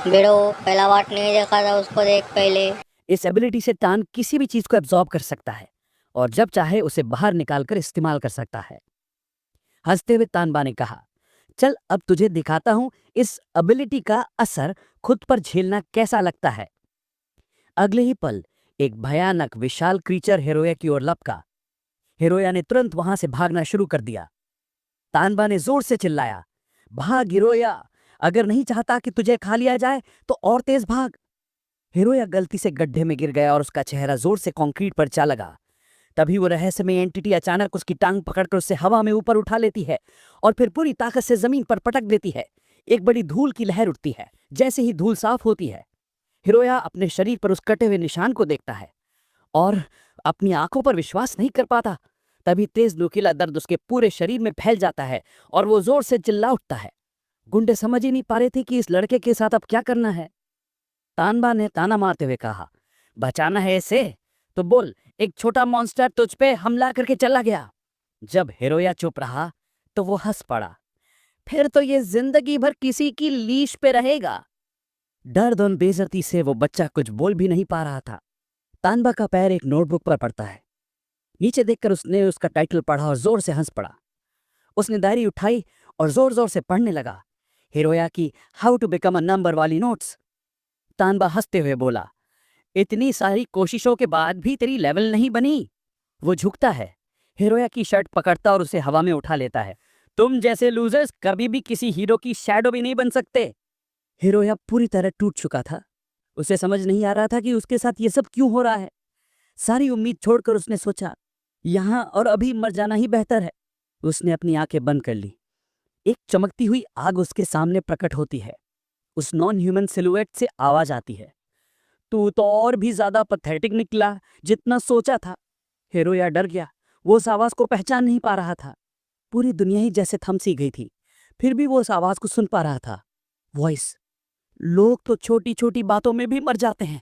बेड़ो पहला बात नहीं देखा था, उसको देख पहले। इस एबिलिटी से तान किसी भी चीज को एब्जॉर्ब कर सकता है और जब चाहे उसे बाहर निकालकर इस्तेमाल कर सकता है। हंसते हुए तानबा ने कहा, चल अब तुझे दिखाता हूं इस एबिलिटी का असर खुद पर झेलना कैसा लगता है। अगले ही पल एक भयानक विशाल क्रीचर हिरोया की ओर लपका। हिरोया ने तुरंत वहां से भागना शुरू कर दिया। तानबा ने जोर से चिल्लाया, भाग हिरोया, अगर नहीं चाहता कि तुझे खा लिया जाए तो और तेज भाग। हिरोया गलती से गड्ढे में गिर गया और उसका चेहरा जोर से कंक्रीट पर जा लगा। तभी वो रहस्यमय एंटिटी अचानक उसकी टांग पकड़कर उससे हवा में ऊपर उठा लेती है और फिर पूरी ताकत से जमीन पर पटक देती है। एक बड़ी धूल की लहर उठती है। जैसे ही धूल साफ होती है, हिरोया अपने शरीर पर उस कटे हुए निशान को देखता है और अपनी आंखों पर विश्वास नहीं कर पाता। तभी तेज नुकीला दर्द उसके पूरे शरीर में फैल जाता है और वो जोर से चिल्ला उठता है। गुंडे समझ ही नहीं पा रहे थे कि इस लड़के के साथ अब क्या करना है। तानबा ने ताना मारते हुए कहा, बचाना है इसे तो बोल, एक छोटा मॉन्स्टर तुझ पे हमला करके चला गया। जब हिरोया चुप रहा तो वो हंस पड़ा, फिर तो ये जिंदगी भर किसी की लीश पे रहेगा। डर और बेइज्जती से वो बच्चा कुछ बोल भी नहीं पा रहा था। तानबा का पैर एक नोटबुक पर पड़ता है। नीचे देखकर उसने उसका टाइटल पढ़ा और जोर से हंस पड़ा। उसने डायरी उठाई और जोर जोर से पढ़ने लगा, हिरोया की how to become a number वाली नोट्स। तानबा हंसते हुए बोला, इतनी सारी कोशिशों के बाद भी तेरी लेवल नहीं बनी। वो झुकता है, हिरोया की शर्ट पकड़ता और उसे हवा में उठा लेता है। तुम जैसे लूजर्स कभी भी किसी हीरो की शैडो भी नहीं बन सकते। हिरोया पूरी तरह टूट चुका था। उसे समझ नहीं आ रहा था कि उसके साथ ये सब क्यों हो रहा है। सारी उम्मीद छोड़कर उसने सोचा, यहां और अभी मर जाना ही बेहतर है। उसने अपनी आंखें बंद कर ली। एक चमकती हुई आग उसके सामने प्रकट होती है। उस नॉन ह्यूमन सिलुएट से आवाज आती है, तू तो और भी ज्यादा पथेटिक निकला जितना सोचा था। हिरोया डर गया। वो उस आवाज को पहचान नहीं पा रहा था। पूरी दुनिया ही जैसे थम सी गई थी, फिर भी वो उस आवाज को सुन पा रहा था। वॉइस, लोग तो छोटी छोटी बातों में भी मर जाते हैं।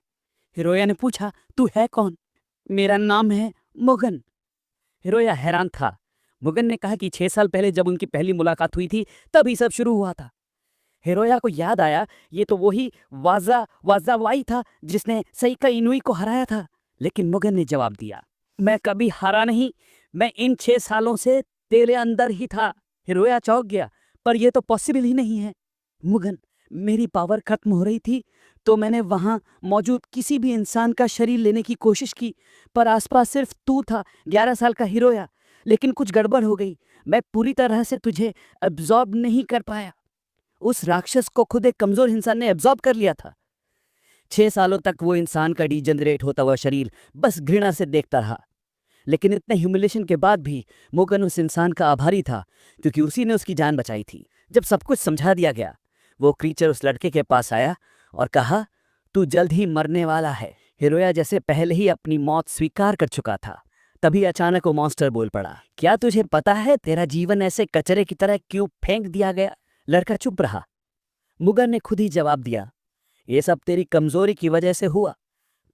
हिरोया ने पूछा, तू है कौन? मेरा नाम है मुगन। हिरोया हैरान था। मुगन ने कहा कि 6 साल पहले जब उनकी पहली मुलाकात हुई थी तभी सब शुरू हुआ था। हिरोया को याद आया, ये तो वही वाजावाई था जिसने सईका इनुई को हराया था। लेकिन मुगन ने जवाब दिया, मैं कभी हारा नहीं, मैं इन 6 सालों से तेरे अंदर ही था। हिरोया चौंक गया, पर यह तो पॉसिबल ही नहीं है। मुगन, मेरी पावर खत्म हो रही थी तो मैंने वहां मौजूद किसी भी इंसान का शरीर लेने की कोशिश की, पर आसपास सिर्फ तू था, 11 साल का हिरोया। लेकिन कुछ गड़बड़ हो गई, मैं पूरी तरह से तुझे अब्सॉर्ब नहीं कर पाया। उस राक्षस को खुद एक कमजोर इंसान ने एब्जॉर्ब कर लिया था। 6 सालों तक वो इंसान का डीजनरेट होता हुआ शरीर बस घृणा से देखता रहा। लेकिन इतने ह्यूमिलेशन के बाद भी मुगन उस इंसान का आभारी था, क्योंकि उसी ने उसकी जान बचाई थी। जब सब कुछ समझा दिया गया, वो क्रीचर उस लड़के के पास आया और कहा, तू जल्द ही मरने वाला है। हिरोया जैसे पहले ही अपनी मौत स्वीकार कर चुका था। तभी अचानक वो मॉन्स्टर बोल पड़ा, क्या तुझे पता है तेरा जीवन ऐसे कचरे की तरह क्यों फेंक दिया गया? लड़का चुप रहा। मुगन ने खुद ही जवाब दिया, ये सब तेरी कमजोरी की वजह से हुआ।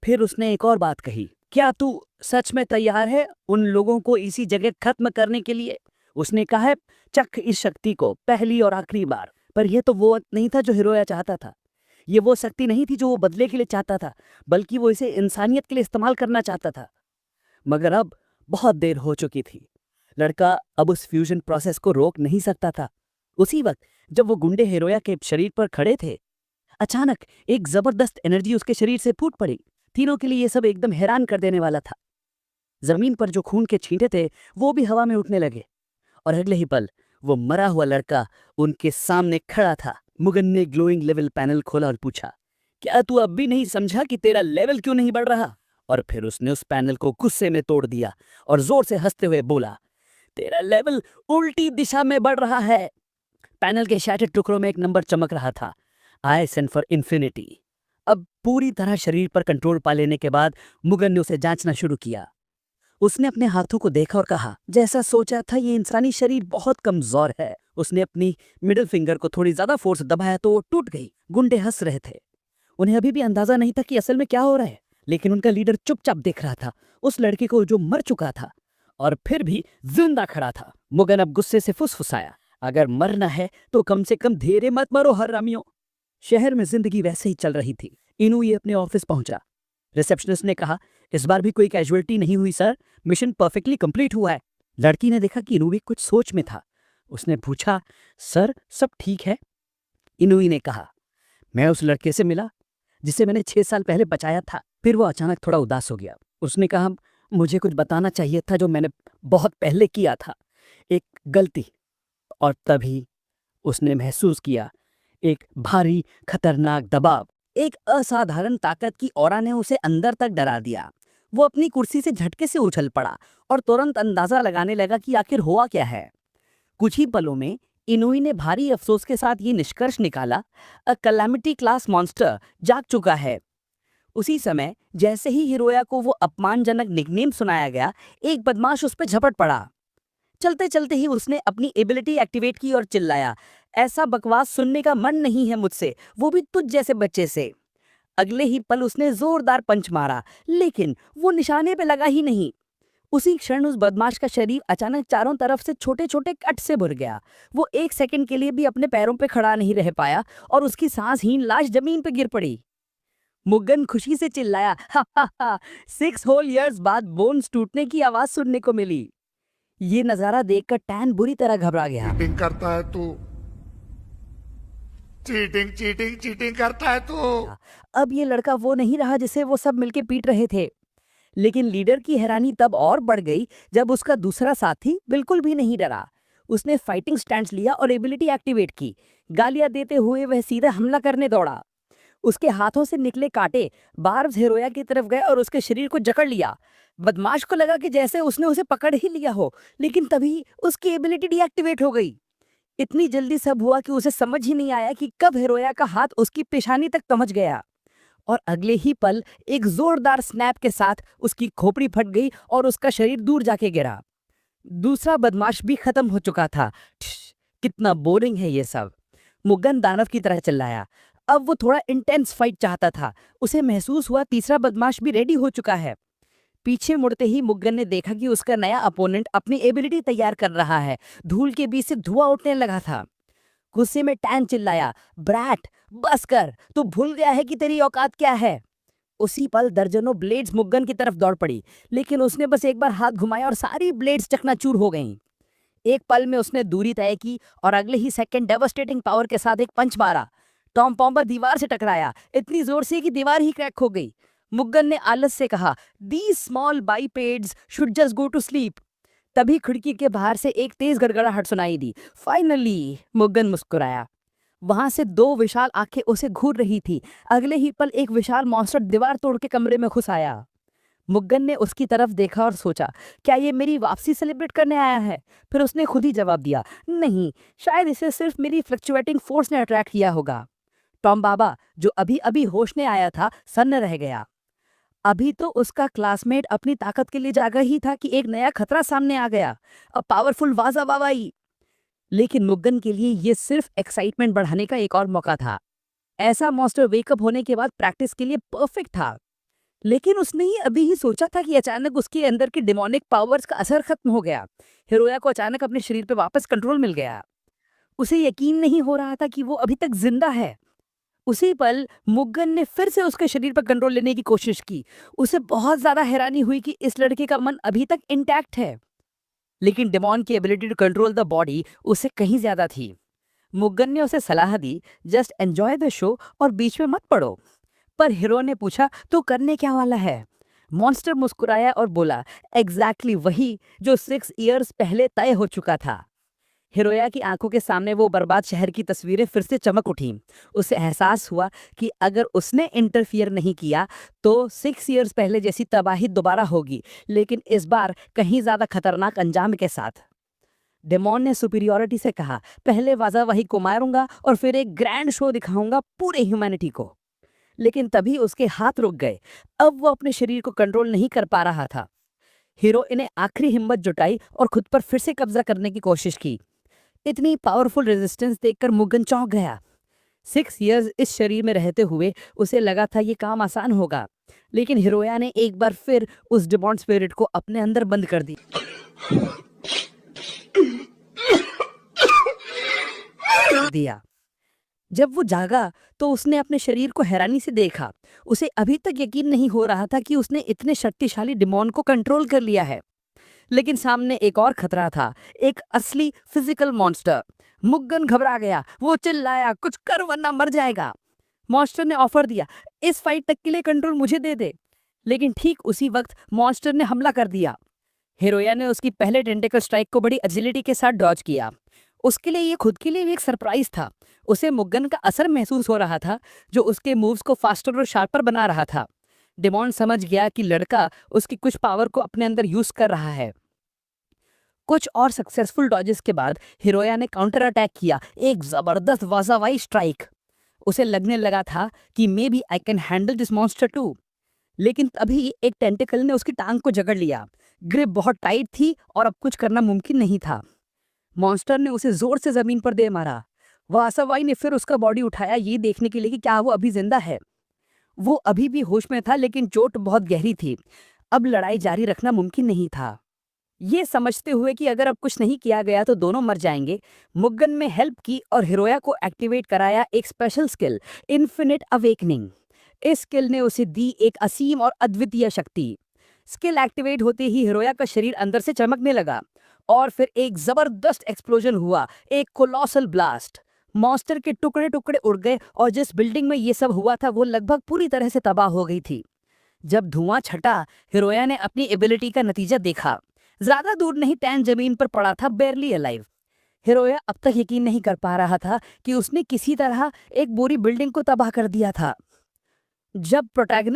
फिर उसने एक और बात कही, क्या तू सच में तैयार है उन लोगों को इसी जगह खत्म करने के लिए? उसने कहा है, चख इस शक्ति को पहली और आखिरी बार। पर यह तो वो नहीं था जो हिरोया चाहता था। ये वो शक्ति नहीं थी जो वो बदले के लिए चाहता था, बल्कि वो इसे इंसानियत के लिए इस्तेमाल करना चाहता था। मगर अब बहुत देर हो चुकी थी। लड़का अब उस फ्यूजन प्रोसेस को रोक नहीं सकता था। उसी वक्त जब वो गुंडे हिरोया के शरीर पर खड़े थे, अचानक एक जबरदस्त एनर्जी उसके शरीर से फूट पड़ी। तीनों के लिए ये सब एकदम हैरान कर देने वाला था। जमीन पर जो खून के छींटे थे वो भी हवा में उठने लगे और अगले ही पल वो मरा हुआ लड़का उनके सामने खड़ा था। मुगन ने ग्लोइंग लेवल पैनल खोला और पूछा, क्या तू अब भी नहीं समझा कि तेरा लेवल क्यों नहीं बढ़ रहा? और फिर उसने उस पैनल को गुस्से में तोड़ दिया और जोर से हंसते हुए बोला, तेरा लेवल उल्टी दिशा में बढ़ रहा है। पैनल के शैटर्ड टुकड़ों में एक नंबर चमक रहा था, आई सेंड फॉर इन्फिनिटी। अब पूरी तरह शरीर पर कंट्रोल पा लेने के बाद मुगन ने उसे जांचना शुरू किया। उसने अपने हाथों को देखा और कहा, जैसा सोचा था ये इंसानी शरीर बहुत कमजोर है। उसने अपनी मिडिल फिंगर को थोड़ी ज्यादा फोर्स दबाया तो वो टूट गई। गुंडे हंस रहे थे। उन्हें अभी भी अंदाजा नहीं था कि असल में क्या हो रहा है, लेकिन उनका लीडर चुपचाप देख रहा था उस लड़के को जो मर चुका था और फिर भी जिंदा खड़ा था। मुगन अब गुस्से से फुसफुसाया, अगर मरना है तो कम से कम धीरे मत मरो हरामियों। शहर में जिंदगी वैसे ही चल रही थी। इनोई अपने ऑफिस पहुंचा। रिसेप्शनिस्ट ने कहा, इस बार भी कोई कैजुअलिटी नहीं हुई सर, मिशन परफेक्टली कंप्लीट हुआ है। लड़की ने देखा कि इनोई कुछ सोच में था। उसने पूछा, सर सब ठीक है? इनोई ने कहा, मैं उस लड़के से मिला जिसे मैंने 6 साल पहले बचाया था। फिर वो अचानक थोड़ा उदास हो गया। उसने कहा, मुझे कुछ बताना चाहिए था जो मैंने बहुत पहले किया था, एक गलती। और तभी उसने महसूस किया एक भारी खतरनाक दबाव, एक असाधारण ताकत की ऑरा ने उसे अंदर तक डरा दिया। वो अपनी कुर्सी से झटके से उछल पड़ा और तुरंत अंदाजा लगाने लगा कि आखिर हुआ क्या है। कुछ ही पलों में इनोई ने भारी अफसोस के साथ ये निष्कर्ष निकाला, अ कैलामिटी क्लास मॉन्स्टर जाग चुका है। उसी समय जैसे ही हिरोया को वो अपमानजनक निकनेम सुनाया गया, एक बदमाश उस पर झपट पड़ा। चलते चलते ही उसने अपनी एबिलिटी एक्टिवेट की और चिल्लाया, ऐसा बकवास सुनने का मन नहीं है मुझसे, वो भी तुझ जैसे बच्चे से। अगले ही पल उसने जोरदार पंच मारा, लेकिन वो निशाने पे लगा ही नहीं। उसी क्षण उस बदमाश का शरीर अचानक चारों तरफ से छोटे छोटे कट से भर गया। वो 1 सेकंड के लिए भी अपने पैरों पे खड़ा नहीं रह पाया और उसकी सांसहीन लाश जमीन पे गिर पड़ी। मुग्गन खुशी से चिल्लाया, हा हा हा, 6 होल ईयर्स बाद बोन्स टूटने की आवाज सुनने को मिली। ये नजारा देखकर टैन बुरी तरह घबरा गया। चीटिंग करता है तू, चीटिंग चीटिंग चीटिंग करता है तू। अब ये लड़का वो नहीं रहा जिसे वो सब मिलके पीट रहे थे। लेकिन लीडर की हैरानी तब और बढ़ गई जब उसका दूसरा साथी बिल्कुल भी नहीं डरा। उसने फाइटिंग स्टैंड लिया और एबिलिटी एक्टिवेट की। गालियां देते हुए वह सीधा हमला करने दौड़ा। उसके हाथों से निकले कांटे बार्ब्स हिरोया की तरफ गए और उसके शरीर को जकड़ लिया। बदमाश को लगा कि जैसे उसने उसे पकड़ ही लिया हो, लेकिन तभी उसकी एबिलिटी डीएक्टिवेट हो गई। इतनी जल्दी सब हुआ कि उसे समझ ही नहीं आया कि कब हिरोया का हाथ उसकी पेशानी तक पहुंच गया। और अगले ही पल एक जोरदार स्नैप के साथ उसकी खोपड़ी फट गई और उसका शरीर दूर जाके गिरा। दूसरा बदमाश भी खत्म हो चुका था। कितना बोरिंग है ये सब, मुग्गन दानव की तरह चिल्लाया। अब वो थोड़ा इंटेंस फाइट चाहता था। उसे महसूस हुआ तीसरा बदमाश भी रेडी हो चुका है। पीछे मुड़ते ही मुग्गन ने देखा कि उसका नया अपोनेंट अपनी एबिलिटी तैयार कर रहा है। धूल के बीच से धुआं उठने लगा था। गुस्से में टैन चिल्लाया, ब्रैट बस कर, तू भूल गया है कि तेरी औकात क्या है। उसी पल दर्जनों ब्लेड्स मुग्गन की तरफ दौड़ पड़ी, लेकिन उसने बस एक बार हाथ घुमाया और सारी ब्लेड्स चकनाचूर हो गईं। एक पल में उसने दूरी तय की और अगले ही सेकंड डेवास्टेटिंग पावर के साथ एक पंच मारा। टॉम पॉम्बर दीवार से टकराया, इतनी जोर से कि दीवार ही क्रैक हो गई। मुग्गन ने आलस से कहा, these small bipeds should just go to sleep. तभी खिड़की के बाहर से एक तेज गड़गड़ाहट सुनाई दी। फाइनली, मुग्गन मुस्कुराया। वहां से 2 विशाल आंखें उसे घूर रही थी। अगले ही पल एक विशाल मॉन्स्टर दीवार तोड़ के कमरे में घुस आया। मुग्गन ने उसकी तरफ देखा और सोचा, क्या ये मेरी वापसी सेलिब्रेट करने आया है? फिर उसने खुद ही जवाब दिया, नहीं, शायद इसे सिर्फ मेरी फ्लक्चुएटिंग फोर्स ने अट्रैक्ट किया होगा। टॉम बाबा, जो अभी अभी होश में आया था, सन्न रह गया। अभी तो उसका क्लासमेट अपनी ताकत के लिए जागा ही था कि एक नया खतरा सामने आ गया, अ पावरफुल वाजा वावाई। लेकिन मुग्गन के लिए ये सिर्फ एक्साइटमेंट बढ़ाने का एक और मौका था। ऐसा मॉन्स्टर वेकअप होने के बाद प्रैक्टिस के लिए परफेक्ट था। लेकिन उसने ही अभी ही सोचा था कि अचानक उसके अंदर की डिमोनिक पावर्स का असर खत्म हो गया। हिरोया को अचानक अपने शरीर पर वापस कंट्रोल मिल गया। उसे यकीन नहीं हो रहा था कि वो अभी तक जिंदा है। उसी पल मुग्गन ने फिर से उसके शरीर पर कंट्रोल लेने की कोशिश की। उसे बहुत ज्यादा हैरानी हुई कि इस लड़के का मन अभी तक इंटैक्ट है, लेकिन डेमॉन की ability to control the body उससे कहीं ज्यादा थी। मुग्गन ने उसे सलाह दी, जस्ट एंजॉय द शो और बीच में मत पड़ो। पर हीरो ने पूछा, तो करने क्या वाला है? मॉन्स्टर मुस्कुराया और बोला, एग्जैक्टली वही जो 6 इयर्स पहले तय हो चुका था। हिरोया की आंखों के सामने वो बर्बाद शहर की तस्वीरें फिर से चमक उठी। उसे एहसास हुआ कि अगर उसने इंटरफियर नहीं किया तो 6 इयर्स पहले जैसी तबाही दोबारा होगी, लेकिन इस बार कहीं ज्यादा खतरनाक अंजाम के साथ। डेमॉन ने सुपीरियरिटी से कहा, पहले वाजावाही को मारूंगा और फिर एक ग्रैंड शो दिखाऊंगा पूरे ह्यूमैनिटी को। लेकिन तभी उसके हाथ रुक गए। अब वो अपने शरीर को कंट्रोल नहीं कर पा रहा था। हीरो ने आखिरी हिम्मत जुटाई और खुद पर फिर से कब्जा करने की कोशिश की। इतनी पावरफुल रेजिस्टेंस देखकर मुग्गन चौंक गया। 6 इयर्स इस शरीर में रहते हुए उसे लगा था ये काम आसान होगा, लेकिन हिरोया ने एक बार फिर उस डिमॉन स्पिरिट को अपने अंदर बंद कर दिया। जब वो जागा तो उसने अपने शरीर को हैरानी से देखा। उसे अभी तक यकीन नहीं हो रहा था कि उसने इतने शक्तिशाली डिमॉन को कंट्रोल कर लिया है। लेकिन सामने एक और खतरा था, एक असली फिजिकल मॉन्स्टर। मुग्गन घबरा गया। वो चिल्लाया, कुछ कर वरना मर जाएगा। मॉन्स्टर ने ऑफर दिया, इस फाइट तक के लिए कंट्रोल मुझे दे दे। लेकिन ठीक उसी वक्त मॉन्स्टर ने हमला कर दिया। हिरोया ने उसकी पहले टेंटेकल स्ट्राइक को बड़ी एजिलिटी के साथ डॉज किया। उसके लिए ये खुद के लिए भी एक सरप्राइज था। उसे मुग्गन का असर महसूस हो रहा था, जो उसके मूव्स को फास्टर और शार्पर बना रहा था। डिमॉन समझ गया कि लड़का उसकी कुछ पावर को अपने अंदर यूज कर रहा है। कुछ और सक्सेसफुल डॉजेस के बाद हिरोया ने काउंटर अटैक किया, एक जबरदस्त वाजावाई स्ट्राइक। उसे लगने लगा था कि maybe I can handle this monster too. लेकिन तभी एक टेंटिकल ने उसकी टांग को जकड़ लिया। ग्रिप बहुत टाइट थी और अब कुछ करना मुमकिन नहीं था। मॉन्स्टर ने उसे जोर से जमीन पर दे मारा। वासावाई ने फिर उसका बॉडी उठाया, ये देखने के लिए कि क्या वो अभी जिंदा है। वो अभी भी होश में था, लेकिन चोट बहुत गहरी थी। अब लड़ाई जारी रखना मुमकिन नहीं था। ये समझते हुए कि अगर अब कुछ नहीं किया गया तो दोनों मर जाएंगे, मुग्गन में हेल्प की और हिरोया को एक्टिवेट कराया एक स्पेशल स्किल, इन्फिनिट अवेकनिंग। इस स्किल ने उसे दी एक असीम और अद्वितीय शक्ति। स्किल एक्टिवेट होते ही हिरोया का शरीर अंदर से चमकने लगा और फिर एक जबरदस्त एक्सप्लोजन हुआ, एक कोलोसल ब्लास्ट। मॉन्स्टर के टुकड़े टुकड़े उड़ गए और जिस बिल्डिंग में ये सब हुआ था वो लगभग पूरी तरह से तबाह हो गई थी। जब धुआं छटा, हिरोया ने अपनी एबिलिटी का नतीजा देखा। ज्यादा दूर नहीं, टैन जमीन पर पड़ा था, बेरली अलाइव। हिरोया अब तक यकीन नहीं कर पा रहा था कि उसने किसी तरह एक पूरी बिल्डिंग को तबाह कर दिया था। जब प्रोटैगनिस्ट